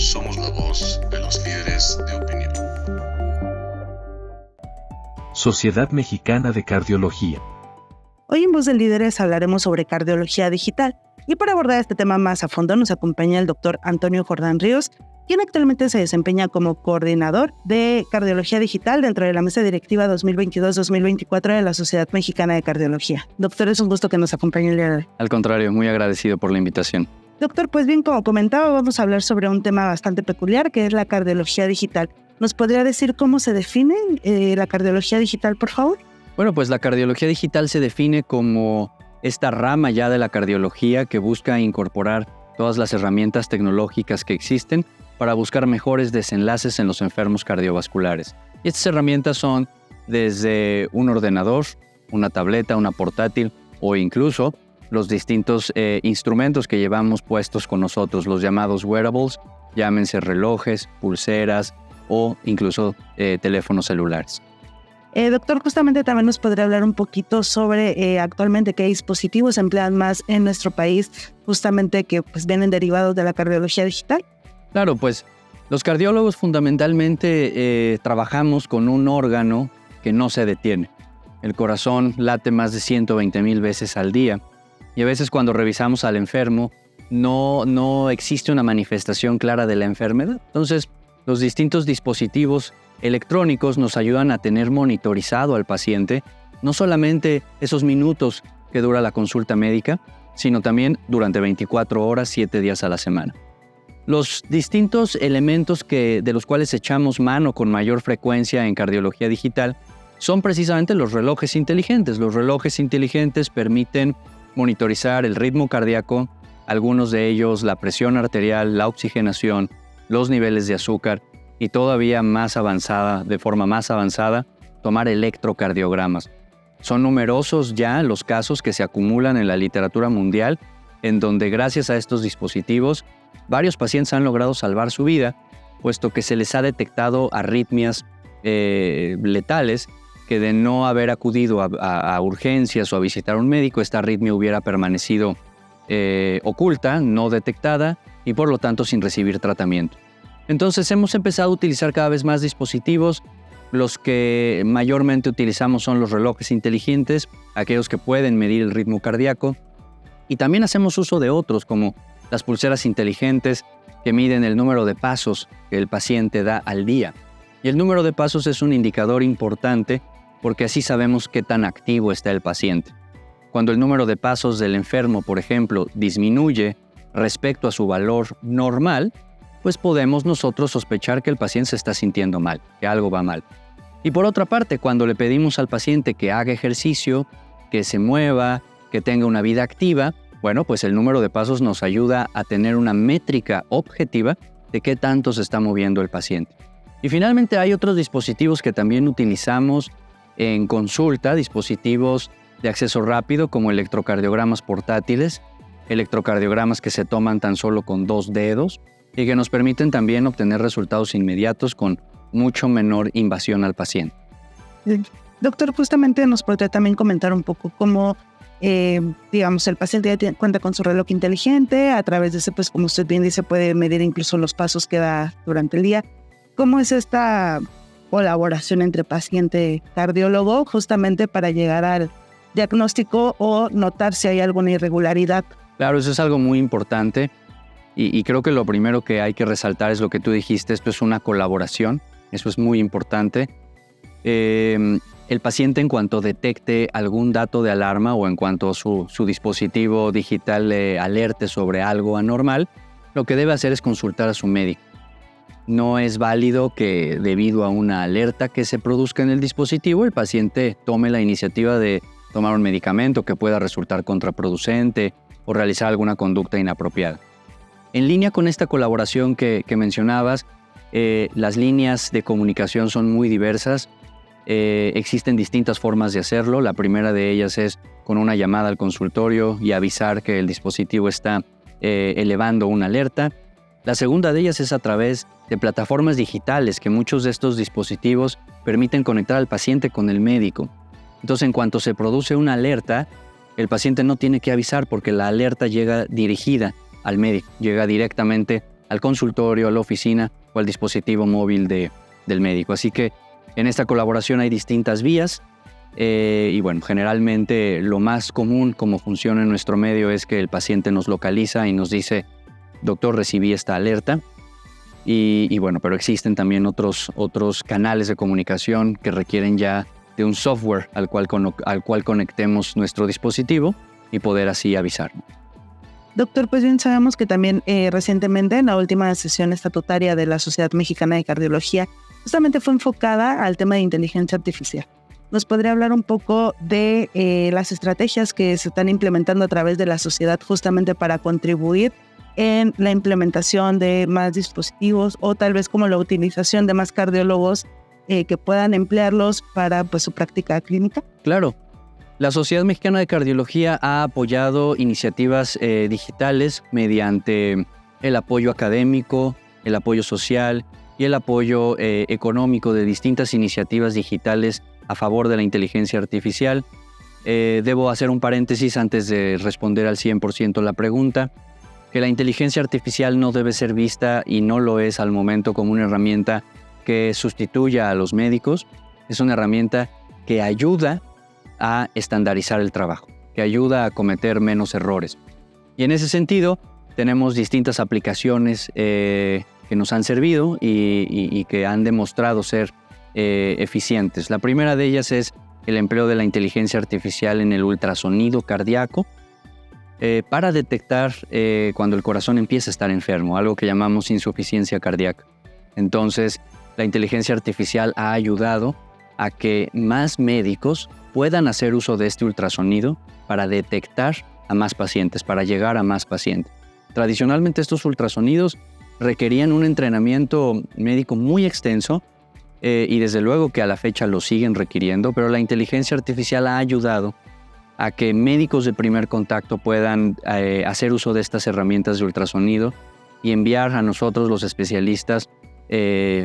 Somos la voz de los líderes de opinión. Sociedad Mexicana de Cardiología. Hoy en Voz de Líderes hablaremos sobre cardiología digital. Y para abordar este tema más a fondo nos acompaña el doctor Antonio Jordán Ríos, quien actualmente se desempeña como coordinador de cardiología digital dentro de la mesa directiva 2022-2024 de la Sociedad Mexicana de Cardiología. Doctor, es un gusto que nos acompañe el día de hoy. Al contrario, muy agradecido por la invitación. Doctor, pues bien, como comentaba, vamos a hablar sobre un tema bastante peculiar, que es la cardiología digital. ¿Nos podría decir cómo se define la cardiología digital, por favor? Bueno, pues la cardiología digital se define como esta rama ya de la cardiología que busca incorporar todas las herramientas tecnológicas que existen para buscar mejores desenlaces en los enfermos cardiovasculares. Y estas herramientas son desde un ordenador, una tableta, una portátil o incluso los distintos instrumentos que llevamos puestos con nosotros, los llamados wearables, llámense relojes, pulseras o incluso teléfonos celulares. Doctor, justamente también nos podría hablar un poquito sobre actualmente qué dispositivos se emplean más en nuestro país, justamente que pues vienen derivados de la cardiología digital. Claro, pues los cardiólogos fundamentalmente trabajamos con un órgano que no se detiene. El corazón late más de 120,000 veces al día y a veces cuando revisamos al enfermo no existe una manifestación clara de la enfermedad. Entonces, los distintos dispositivos electrónicos nos ayudan a tener monitorizado al paciente, no solamente esos minutos que dura la consulta médica, sino también durante 24 horas, 7 días a la semana. Los distintos elementos de los cuales echamos mano con mayor frecuencia en cardiología digital son precisamente los relojes inteligentes. Los relojes inteligentes permiten monitorizar el ritmo cardíaco, algunos de ellos la presión arterial, la oxigenación, los niveles de azúcar, y todavía más avanzada, de forma más avanzada, tomar electrocardiogramas. Son numerosos ya los casos que se acumulan en la literatura mundial, en donde gracias a estos dispositivos, varios pacientes han logrado salvar su vida, puesto que se les ha detectado arritmias letales, que de no haber acudido a urgencias o a visitar a un médico, esta arritmia hubiera permanecido oculta, no detectada, y por lo tanto sin recibir tratamiento. Entonces hemos empezado a utilizar cada vez más dispositivos. Los que mayormente utilizamos son los relojes inteligentes, aquellos que pueden medir el ritmo cardíaco. Y también hacemos uso de otros, como las pulseras inteligentes, que miden el número de pasos que el paciente da al día. Y el número de pasos es un indicador importante porque así sabemos qué tan activo está el paciente. Cuando el número de pasos del enfermo, por ejemplo, disminuye respecto a su valor normal, pues podemos nosotros sospechar que el paciente se está sintiendo mal, que algo va mal. Y por otra parte, cuando le pedimos al paciente que haga ejercicio, que se mueva, que tenga una vida activa, bueno, pues el número de pasos nos ayuda a tener una métrica objetiva de qué tanto se está moviendo el paciente. Y finalmente hay otros dispositivos que también utilizamos en consulta, dispositivos de acceso rápido como electrocardiogramas portátiles, electrocardiogramas que se toman tan solo con 2 dedos, y que nos permiten también obtener resultados inmediatos con mucho menor invasión al paciente. Doctor, justamente nos podría también comentar un poco cómo, digamos, el paciente ya cuenta con su reloj inteligente, a través de ese, pues como usted bien dice, puede medir incluso los pasos que da durante el día. ¿Cómo es esta colaboración entre paciente y cardiólogo justamente para llegar al diagnóstico o notar si hay alguna irregularidad? Claro, eso es algo muy importante. Y creo que lo primero que hay que resaltar es lo que tú dijiste, esto es una colaboración, eso es muy importante. El paciente, en cuanto detecte algún dato de alarma o en cuanto su dispositivo digital le alerte sobre algo anormal, lo que debe hacer es consultar a su médico. No es válido que debido a una alerta que se produzca en el dispositivo, el paciente tome la iniciativa de tomar un medicamento que pueda resultar contraproducente o realizar alguna conducta inapropiada. En línea con esta colaboración que mencionabas, las líneas de comunicación son muy diversas. Existen distintas formas de hacerlo. La primera de ellas es con una llamada al consultorio y avisar que el dispositivo está elevando una alerta. La segunda de ellas es a través de plataformas digitales que muchos de estos dispositivos permiten conectar al paciente con el médico. Entonces, en cuanto se produce una alerta, el paciente no tiene que avisar porque la alerta llega dirigida al médico, llega directamente al consultorio, a la oficina o al dispositivo móvil del médico. Así que en esta colaboración hay distintas vías y bueno, generalmente lo más común como funciona en nuestro medio es que el paciente nos localiza y nos dice: doctor, recibí esta alerta. Y bueno, pero existen también otros canales de comunicación que requieren ya de un software al cual conectemos nuestro dispositivo y poder así avisar. Doctor, pues bien sabemos que también recientemente en la última sesión estatutaria de la Sociedad Mexicana de Cardiología justamente fue enfocada al tema de inteligencia artificial. ¿Nos podría hablar un poco de las estrategias que se están implementando a través de la sociedad justamente para contribuir en la implementación de más dispositivos o tal vez como la utilización de más cardiólogos que puedan emplearlos para pues, su práctica clínica? Claro. La Sociedad Mexicana de Cardiología ha apoyado iniciativas digitales mediante el apoyo académico, el apoyo social y el apoyo económico de distintas iniciativas digitales a favor de la inteligencia artificial. Debo hacer un paréntesis antes de responder al 100% la pregunta, que la inteligencia artificial no debe ser vista y no lo es al momento como una herramienta que sustituya a los médicos. Es una herramienta que ayuda a estandarizar el trabajo, que ayuda a cometer menos errores. Y en ese sentido, tenemos distintas aplicaciones que nos han servido y que han demostrado ser eficientes. La primera de ellas es el empleo de la inteligencia artificial en el ultrasonido cardíaco para detectar cuando el corazón empieza a estar enfermo, algo que llamamos insuficiencia cardíaca. Entonces, la inteligencia artificial ha ayudado a que más médicos puedan hacer uso de este ultrasonido para detectar a más pacientes, para llegar a más pacientes. Tradicionalmente estos ultrasonidos requerían un entrenamiento médico muy extenso y desde luego que a la fecha lo siguen requiriendo, pero la inteligencia artificial ha ayudado a que médicos de primer contacto puedan hacer uso de estas herramientas de ultrasonido y enviar a nosotros los especialistas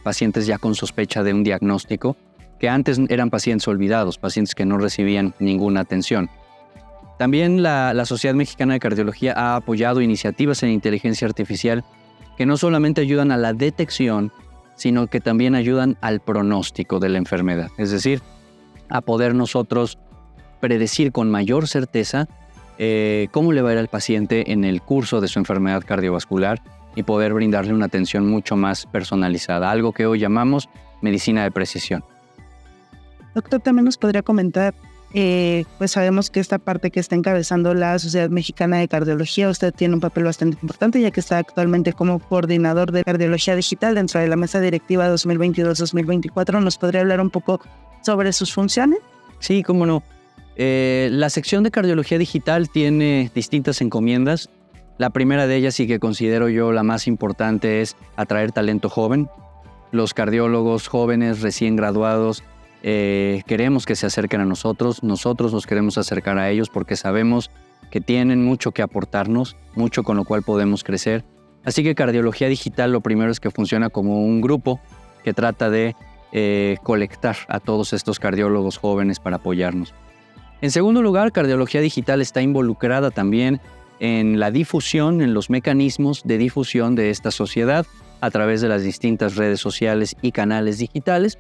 pacientes ya con sospecha de un diagnóstico, que antes eran pacientes olvidados, pacientes que no recibían ninguna atención. También la Sociedad Mexicana de Cardiología ha apoyado iniciativas en inteligencia artificial que no solamente ayudan a la detección, sino que también ayudan al pronóstico de la enfermedad. Es decir, a poder nosotros predecir con mayor certeza cómo le va a ir al paciente en el curso de su enfermedad cardiovascular y poder brindarle una atención mucho más personalizada, algo que hoy llamamos medicina de precisión. Doctor, también nos podría comentar, pues sabemos que esta parte que está encabezando la Sociedad Mexicana de Cardiología, usted tiene un papel bastante importante, ya que está actualmente como coordinador de cardiología digital dentro de la mesa directiva 2022-2024. ¿Nos podría hablar un poco sobre sus funciones? Sí, cómo no. La sección de cardiología digital tiene distintas encomiendas. La primera de ellas, y que considero yo la más importante, es atraer talento joven. Los cardiólogos jóvenes recién graduados queremos que se acerquen a nosotros los queremos acercar a ellos porque sabemos que tienen mucho que aportarnos, mucho con lo cual podemos crecer. Así que Cardiología Digital lo primero es que funciona como un grupo que trata de colectar a todos estos cardiólogos jóvenes para apoyarnos. En segundo lugar, Cardiología Digital está involucrada también en la difusión, en los mecanismos de difusión de esta sociedad a través de las distintas redes sociales y canales digitales.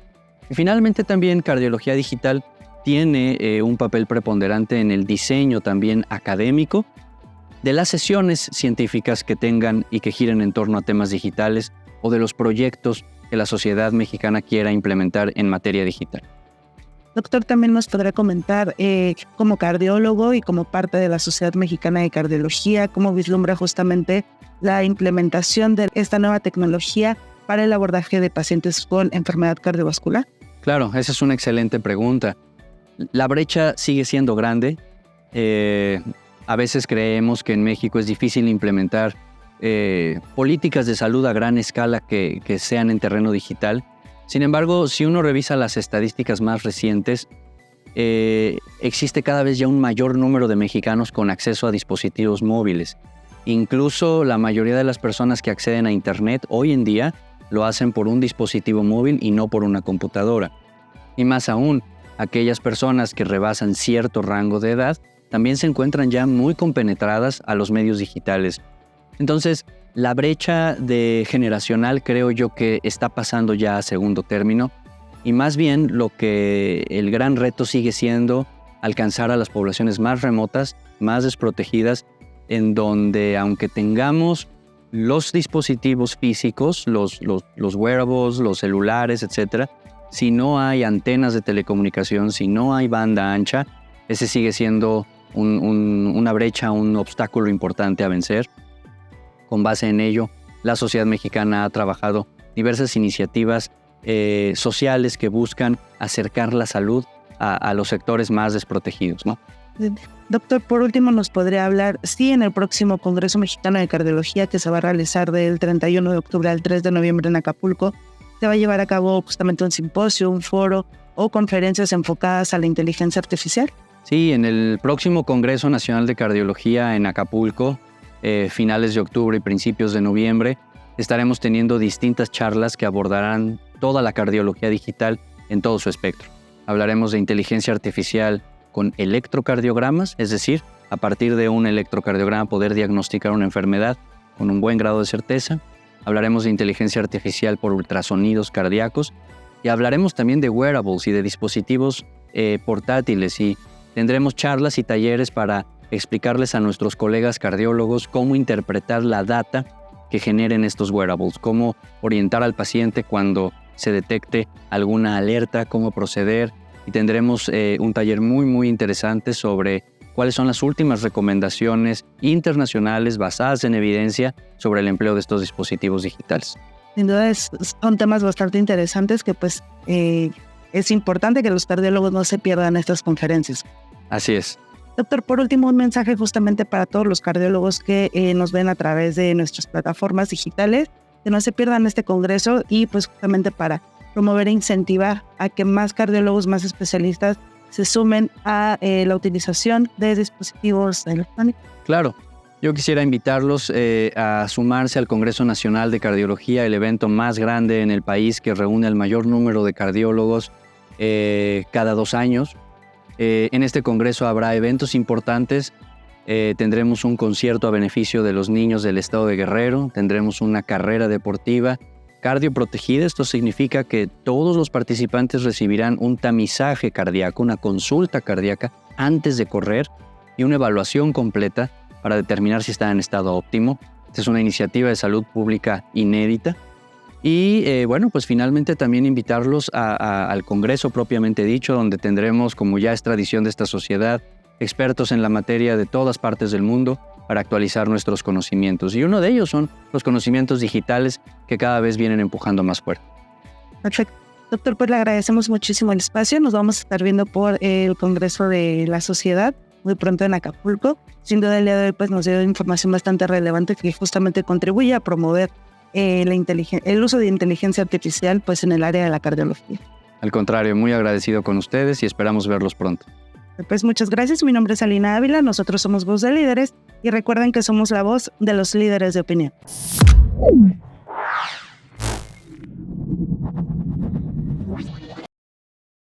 Y finalmente también Cardiología Digital tiene un papel preponderante en el diseño también académico de las sesiones científicas que tengan y que giren en torno a temas digitales o de los proyectos que la sociedad mexicana quiera implementar en materia digital. Doctor, también nos podrá comentar, como cardiólogo y como parte de la Sociedad Mexicana de Cardiología, cómo vislumbra justamente la implementación de esta nueva tecnología para el abordaje de pacientes con enfermedad cardiovascular. Claro, esa es una excelente pregunta. La brecha sigue siendo grande. A veces creemos que en México es difícil implementar políticas de salud a gran escala que sean en terreno digital. Sin embargo, si uno revisa las estadísticas más recientes, existe cada vez ya un mayor número de mexicanos con acceso a dispositivos móviles. Incluso la mayoría de las personas que acceden a Internet hoy en día lo hacen por un dispositivo móvil y no por una computadora. Y más aún, aquellas personas que rebasan cierto rango de edad también se encuentran ya muy compenetradas a los medios digitales. Entonces, La brecha generacional creo yo que está pasando ya a segundo término y más bien lo que el gran reto sigue siendo alcanzar a las poblaciones más remotas, más desprotegidas, en donde aunque tengamos los dispositivos físicos, los wearables, los celulares, etcétera, si no hay antenas de telecomunicación, si no hay banda ancha, ese sigue siendo una brecha, un obstáculo importante a vencer. Con base en ello, la sociedad mexicana ha trabajado diversas iniciativas sociales que buscan acercar la salud a los sectores más desprotegidos, ¿no? Doctor, por último, ¿nos podría hablar si en el próximo Congreso Mexicano de Cardiología, que se va a realizar del 31 de octubre al 3 de noviembre en Acapulco, se va a llevar a cabo justamente un simposio, un foro o conferencias enfocadas a la inteligencia artificial? Sí, en el próximo Congreso Nacional de Cardiología en Acapulco, finales de octubre y principios de noviembre, estaremos teniendo distintas charlas que abordarán toda la cardiología digital en todo su espectro. Hablaremos de inteligencia artificial con electrocardiogramas, es decir, a partir de un electrocardiograma poder diagnosticar una enfermedad con un buen grado de certeza. Hablaremos de inteligencia artificial por ultrasonidos cardíacos y hablaremos también de wearables y de dispositivos portátiles, y tendremos charlas y talleres para explicarles a nuestros colegas cardiólogos cómo interpretar la data que generen estos wearables, cómo orientar al paciente cuando se detecte alguna alerta, cómo proceder. Y tendremos un taller muy interesante sobre cuáles son las últimas recomendaciones internacionales basadas en evidencia sobre el empleo de estos dispositivos digitales. Sin duda son temas bastante interesantes que pues es importante que los cardiólogos no se pierdan estas conferencias. Así es. Doctor, por último, un mensaje justamente para todos los cardiólogos que nos ven a través de nuestras plataformas digitales, que no se pierdan este congreso y pues justamente para promover e incentivar a que más cardiólogos, más especialistas se sumen a la utilización de dispositivos electrónicos. Claro, yo quisiera invitarlos a sumarse al Congreso Nacional de Cardiología, el evento más grande en el país que reúne al mayor número de cardiólogos cada 2 años. En este congreso habrá eventos importantes. Tendremos un concierto a beneficio de los niños del estado de Guerrero, tendremos una carrera deportiva cardioprotegida. Esto significa que todos los participantes recibirán un tamizaje cardíaco, una consulta cardíaca antes de correr y una evaluación completa para determinar si están en estado óptimo. Esta es una iniciativa de salud pública inédita. Y pues finalmente también invitarlos al Congreso propiamente dicho, donde tendremos, como ya es tradición de esta sociedad, expertos en la materia de todas partes del mundo para actualizar nuestros conocimientos. Y uno de ellos son los conocimientos digitales que cada vez vienen empujando más fuerte. Perfecto. Doctor, pues le agradecemos muchísimo el espacio. Nos vamos a estar viendo por el Congreso de la Sociedad muy pronto en Acapulco. Sin duda el día de hoy pues nos dio información bastante relevante que justamente contribuye a promover el uso de inteligencia artificial pues en el área de la cardiología. Al contrario, muy agradecido con ustedes y esperamos verlos pronto. Pues muchas gracias. Mi nombre es Alina Ávila. Nosotros somos Voz de Líderes y recuerden que somos la voz de los líderes de opinión.